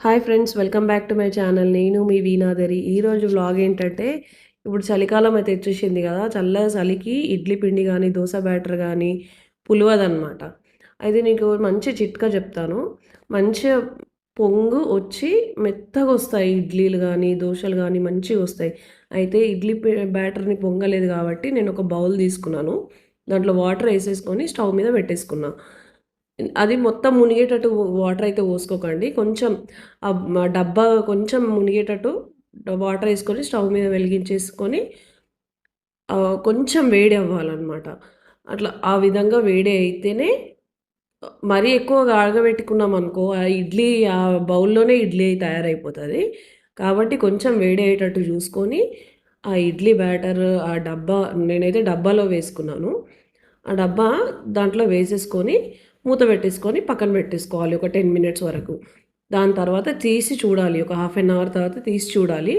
Hi friends, welcome back to my channel. నేను మీ వీణాధరి. ఈరోజు vlog ఏంటంటే, ఇప్పుడు చలికాలం అయితే వచ్చేసింది కదా! చలికి ఇడ్లీ పిండి కానీ, దోస బ్యాటర్ కానీ పులవదనమాట. అయితే నీకు మంచి చిట్కా చెప్తాను. మంచిగా పొంగు వచ్చి మెత్తగొస్తాయి ఇడ్లీలు కానీ, దోసలు కానీ మంచిగొస్తాయి. అయితే ఇడ్లీ బ్యాటర్‌ని పొంగలేదు కాబట్టి నేను ఒక బౌల్ తీసుకున్నాను. దాంట్లో వాటర్ ఏసేసుకొని స్టవ్ మీద పెట్టేసుకున్నా. అది మొత్తం మునిగేటట్టు వాటర్ అయితే పోసుకోకండి. కొంచెం డబ్బా కొంచెం మునిగేటట్టు వాటర్ ఏసుకొని స్టవ్ మీద వెలిగించేసుకొని కొంచెం వేడి అవ్వాలనమాట. అట్లా ఆ విధంగా వేడి అయితేనే మరీ ఎక్కువ కాగబెట్టుకున్నామనుకో ఆ బౌల్‌లోనే ఇడ్లీ తయారైపోతది. కాబట్టి కొంచెం వేడి అయ్యేటట్టు చూసుకొని ఆ ఇడ్లీ బ్యాటర్ ఆ డబ్బా నేనైతే డబ్బాలో వేసుకున్నాను. ఆ డబ్బా దాంట్లో వేసేసుకొని మూత పెట్టేసుకొని పక్కన పెట్టేసుకోవాలి ఒక 10 మినిట్స్ వరకు. దాని తర్వాత తీసి చూడాలి. ఒక హాఫ్ అన్ అవర్ తర్వాత తీసి చూడాలి.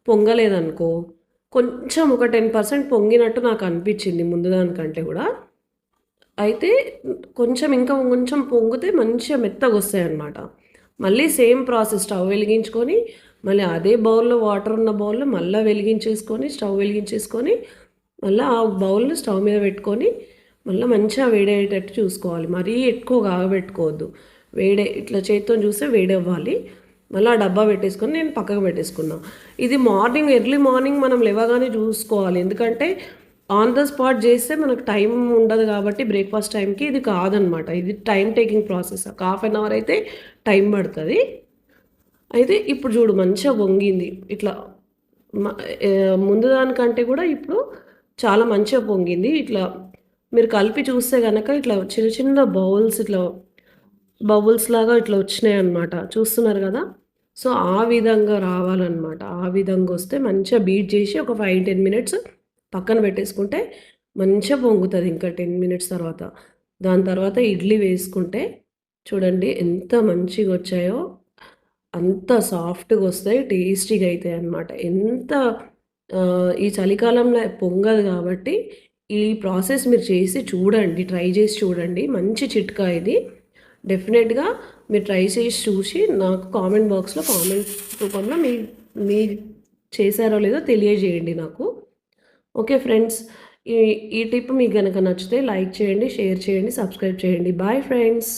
పొంగలేదనుకో కొంచెం ఒక 10% పొంగినట్టు నాకు అనిపించింది ముందు దానికంటే గూడా. అయితే ఇంకా కొంచెం పొంగితే మంచిగా మెత్తగొస్తాయన్నమాట. మళ్ళీ సేమ్ ప్రాసెస్ స్టవ్ వెలిగించుకొని, మళ్ళీ అదే బౌల్‌లో వాటర్ ఉన్న బౌల్‌లో మళ్ళా స్టవ్ వెలిగించేసుకొని, మళ్ళా ఆ బౌల్‌ని స్టవ్ మీద పెట్టుకొని, మళ్ళా మంచిగా వేడయ్యేటట్టు చూసుకోవాలి. మరీ ఎక్కువ కాగబెట్టుకోవద్దు. ఇట్లా చేత్తోని చూస్తే వేడవ్వాలి. మళ్ళీ ఆ డబ్బా పెట్టేసుకొని నేను పక్కకు పెట్టేసుకున్నా. ఇది ఎర్లీ మార్నింగ్ మనం లేవగానే చూసుకోవాలి. ఎందుకంటే ఆన్ ద స్పాట్ చేస్తే మనకు టైం ఉండదు కాబట్టి బ్రేక్‌ఫాస్ట్ టైంకి ఇది కాదనమాట. ఇది టైమ్ టేకింగ్ ప్రాసెస్. ఒక హాఫ్ అన్ అవర్ అయితే టైం పడతది. అయితే ఇప్పుడు చూడు మంచిగా పొంగింది. ఇట్లా మ ముందు దానికంటే కూడా ఇప్పుడు చాలా మంచిగా పొంగింది. ఇట్లా మీరు కలిపి చూస్తే గనక ఇట్లా చిన్న చిన్న బబుల్స్ లాగా ఇట్లా వచ్చినాయన్నమాట. చూస్తున్నారు గదా! సో, ఆ విధంగా రావాలన్నమాట. ఆ విధంగా వస్తే మంచిగా బీట్ చేసి ఒక 5, 10 మినిట్స్ పక్కన పెట్టేసుకుంటే మంచిగా పొంగుతది ఇంకా 10 మినిట్స్ తర్వాత. దాని తర్వాత ఇడ్లీ వేసుకుంటే చూడండి ఎంత మంచిగొచ్చాయో. అంత సాఫ్ట్‌గొస్తాయి. టేస్టీగా అయితాయన్నమాట. ఈ చలికాలంలో పొంగదు గాబట్టి, ఈ ప్రాసెస్ మీరు చేసి చూడండి. ట్రై చేసి చూడండి. మంచి చిట్కా ఇది. డెఫినెట్‌గా మీరు ట్రై చేసి చూసి నాకు కామెంట్ బాక్స్‌లో కామెంట్ రూపంలో మీ చేశారో లేదో తెలియజేయండి నాకు. Okay friends. ఈ ఈ టిప్ మీకు గనక నచ్చితే లైక్ చేయండి, షేర్ చేయండి, సబ్స్క్రైబ్ చేయండి. Bye friends.